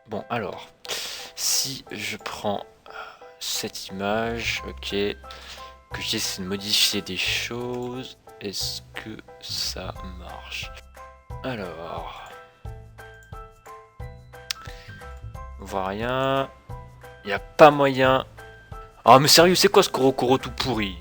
Bon, alors, si je prends cette image, ok, que j'essaie de modifier des choses, est-ce que ça marche? Alors, on voit rien, il n'y a pas moyen. Ah mais sérieux, c'est quoi ce Korokoro tout pourri?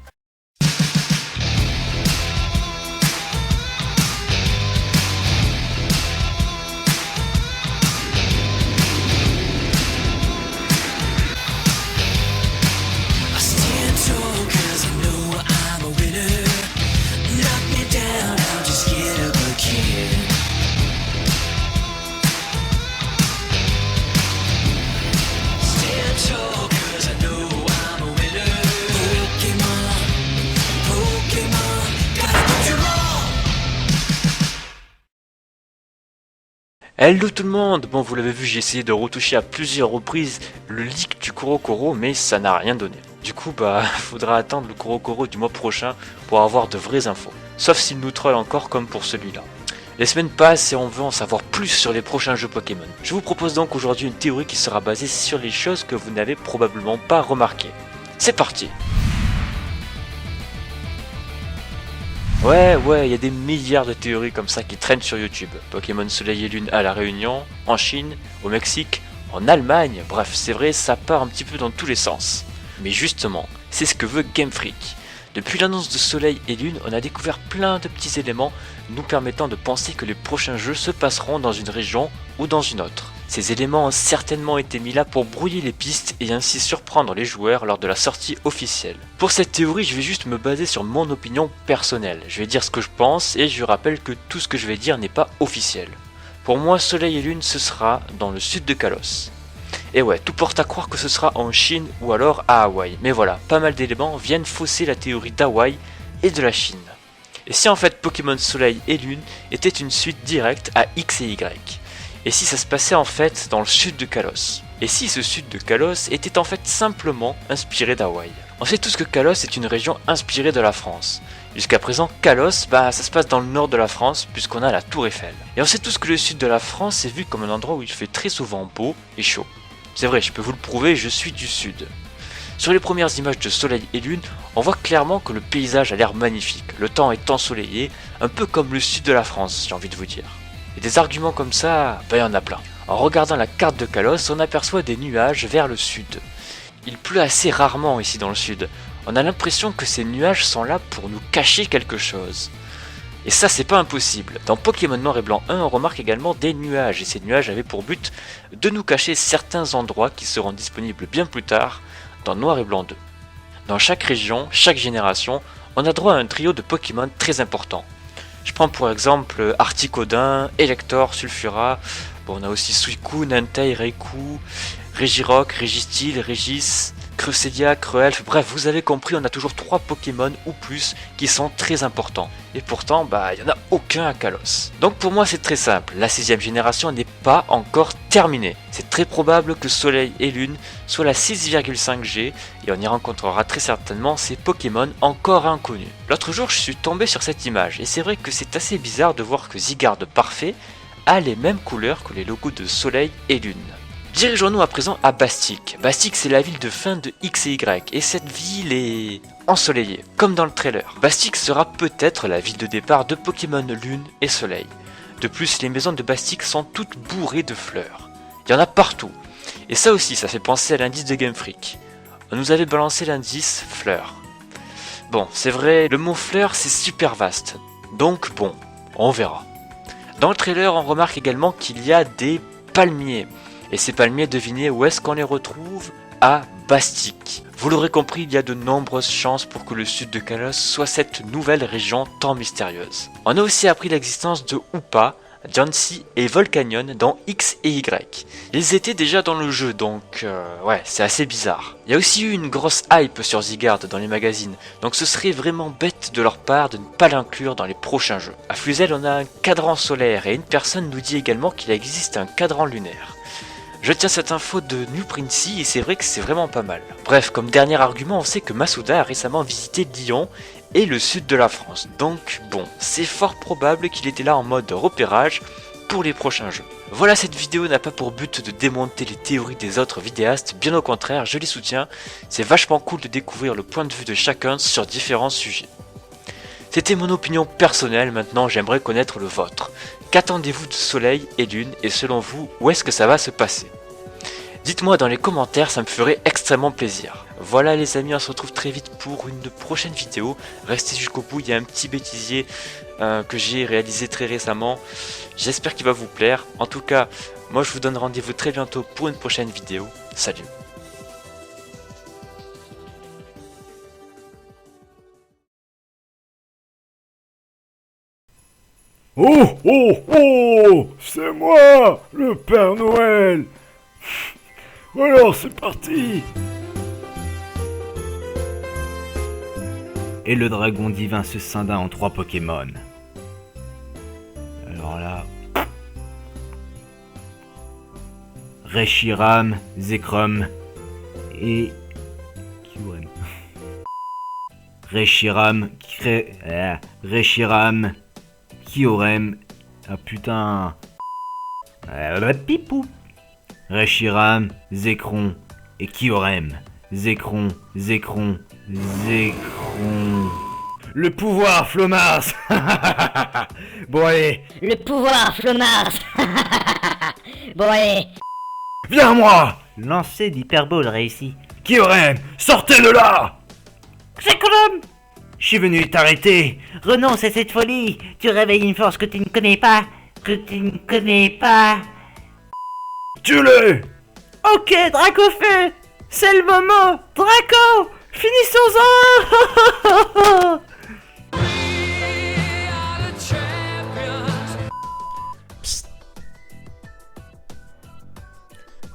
Hello tout le monde. Bon, vous l'avez vu, j'ai essayé de retoucher à plusieurs reprises le leak du Korokoro, mais ça n'a rien donné. Du coup, bah, faudra attendre le Korokoro du mois prochain pour avoir de vraies infos. Sauf s'il nous troll encore comme pour celui-là. Les semaines passent et on veut en savoir plus sur les prochains jeux Pokémon. Je vous propose donc aujourd'hui une théorie qui sera basée sur les choses que vous n'avez probablement pas remarquées. C'est parti! Ouais, il y a des milliards de théories comme ça qui traînent sur YouTube. Pokémon Soleil et Lune à La Réunion, en Chine, au Mexique, en Allemagne, bref, c'est vrai, ça part un petit peu dans tous les sens. Mais justement, c'est ce que veut Game Freak. Depuis l'annonce de Soleil et Lune, on a découvert plein de petits éléments nous permettant de penser que les prochains jeux se passeront dans une région ou dans une autre. Ces éléments ont certainement été mis là pour brouiller les pistes et ainsi surprendre les joueurs lors de la sortie officielle. Pour cette théorie, je vais juste me baser sur mon opinion personnelle. Je vais dire ce que je pense et je rappelle que tout ce que je vais dire n'est pas officiel. Pour moi, Soleil et Lune, ce sera dans le sud de Kalos. Et ouais, tout porte à croire que ce sera en Chine ou alors à Hawaï. Mais voilà, pas mal d'éléments viennent fausser la théorie d'Hawaï et de la Chine. Et si en fait Pokémon Soleil et Lune était une suite directe à X et Y? Et si ça se passait en fait dans le sud de Kalos? Et si ce sud de Kalos était en fait simplement inspiré d'Hawaï? On sait tous que Kalos est une région inspirée de la France. Jusqu'à présent, Kalos, ça se passe dans le nord de la France puisqu'on a la Tour Eiffel. Et on sait tous que le sud de la France est vu comme un endroit où il fait très souvent beau et chaud. C'est vrai, je peux vous le prouver, je suis du sud. Sur les premières images de Soleil et Lune, on voit clairement que le paysage a l'air magnifique. Le temps est ensoleillé, un peu comme le sud de la France, j'ai envie de vous dire. Et des arguments comme ça, il y en a plein. En regardant la carte de Kalos, on aperçoit des nuages vers le sud. Il pleut assez rarement ici dans le sud. On a l'impression que ces nuages sont là pour nous cacher quelque chose. Et ça, c'est pas impossible. Dans Pokémon Noir et Blanc 1, on remarque également des nuages, et ces nuages avaient pour but de nous cacher certains endroits qui seront disponibles bien plus tard dans Noir et Blanc 2. Dans chaque région, chaque génération, on a droit à un trio de Pokémon très important. Je prends pour exemple Articodin, Elector, Sulfura, bon, on a aussi Suicune, Entei, Raikou, Regirock, Registeel, Regis, Cresselia, Creelf, bref, vous avez compris, on a toujours 3 Pokémon ou plus qui sont très importants. Et pourtant, il n'y en a aucun à Kalos. Donc pour moi c'est très simple, la 6ème génération n'est pas encore terminée. C'est très probable que Soleil et Lune soient la 6,5G et on y rencontrera très certainement ces Pokémon encore inconnus. L'autre jour je suis tombé sur cette image et c'est vrai que c'est assez bizarre de voir que Zygarde Parfait a les mêmes couleurs que les logos de Soleil et Lune. Dirigeons-nous à présent à Bastique. Bastique, c'est la ville de fin de X et Y, et cette ville est ensoleillée, comme dans le trailer. Bastique sera peut-être la ville de départ de Pokémon Lune et Soleil. De plus, les maisons de Bastique sont toutes bourrées de fleurs. Il y en a partout. Et ça aussi, ça fait penser à l'indice de Game Freak. On nous avait balancé l'indice fleurs. Bon, c'est vrai, le mot fleur, c'est super vaste. Donc bon, on verra. Dans le trailer, on remarque également qu'il y a des palmiers. Et ces palmiers, devinez où est-ce qu'on les retrouve? À Bastique. Vous l'aurez compris, il y a de nombreuses chances pour que le sud de Kalos soit cette nouvelle région tant mystérieuse. On a aussi appris l'existence de Hoopa, Jancy et Volcanion dans X et Y. Ils étaient déjà dans le jeu, donc ouais, c'est assez bizarre. Il y a aussi eu une grosse hype sur Zygarde dans les magazines, donc ce serait vraiment bête de leur part de ne pas l'inclure dans les prochains jeux. À Fluzel, on a un cadran solaire et une personne nous dit également qu'il existe un cadran lunaire. Je tiens cette info de New Princey et c'est vrai que c'est vraiment pas mal. Bref, comme dernier argument, on sait que Masuda a récemment visité Lyon et le sud de la France. Donc bon, c'est fort probable qu'il était là en mode repérage pour les prochains jeux. Voilà, cette vidéo n'a pas pour but de démonter les théories des autres vidéastes, bien au contraire, je les soutiens, c'est vachement cool de découvrir le point de vue de chacun sur différents sujets. C'était mon opinion personnelle, maintenant j'aimerais connaître le vôtre. Qu'attendez-vous de Soleil et Lune, et selon vous, où est-ce que ça va se passer? Dites-moi dans les commentaires, ça me ferait extrêmement plaisir. Voilà les amis, on se retrouve très vite pour une prochaine vidéo. Restez jusqu'au bout, il y a un petit bêtisier que j'ai réalisé très récemment. J'espère qu'il va vous plaire. En tout cas, moi je vous donne rendez-vous très bientôt pour une prochaine vidéo. Salut! Oh, oh, oh, c'est moi, le Père Noël. Alors, c'est parti. Et le dragon divin se scinda en 3 Pokémon. Alors là... Reshiram, Zekrom et... Kyurem. Reshiram, Kyurem... Ah putain... Pipou. Reshiram, Zekrom et Kyurem. Zekrom. Le pouvoir, Flomars. Bon allez. Le pouvoir, Flomars. Bon allez. Viens à moi. Lancer d'hyperbole réussi. Kyurem, sortez de là. Zekrom, je suis venu t'arrêter. Renonce à cette folie. Tu réveilles une force que tu ne connais pas. Tue-les. Ok, Dracofeu. C'est le moment. Draco, finissons-en. Psst.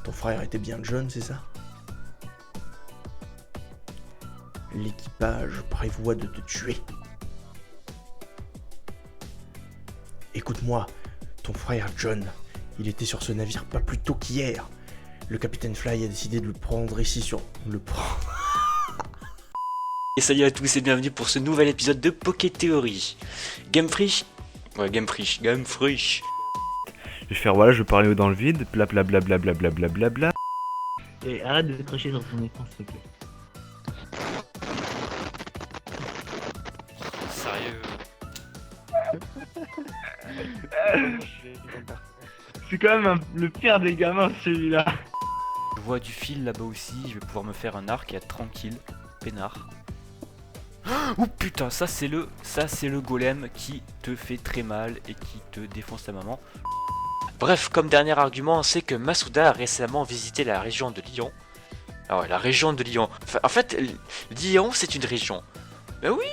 Ton frère était bien jeune, c'est ça? L'équipage prévoit de te tuer. Écoute-moi, ton frère John, il était sur ce navire pas plus tôt qu'hier. Le capitaine Fly a décidé de le prendre ici sur... Et salut à tous et bienvenue pour ce nouvel épisode de Poké Theory. Game Fresh. Ouais, Game Fresh. Je vais faire voilà, je parlais dans le vide, blablabla. Et arrête de cracher sur ton écran s'il te plaît. Sérieux? C'est quand même le pire des gamins celui-là. Je vois du fil là-bas aussi, je vais pouvoir me faire un arc et être tranquille, peinard. Oh putain, ça c'est le golem qui te fait très mal et qui te défonce ta maman. Bref, comme dernier argument, c'est que Masuda a récemment visité la région de Lyon. Ah ouais, la région de Lyon. Enfin, en fait, Lyon c'est une région. Mais oui,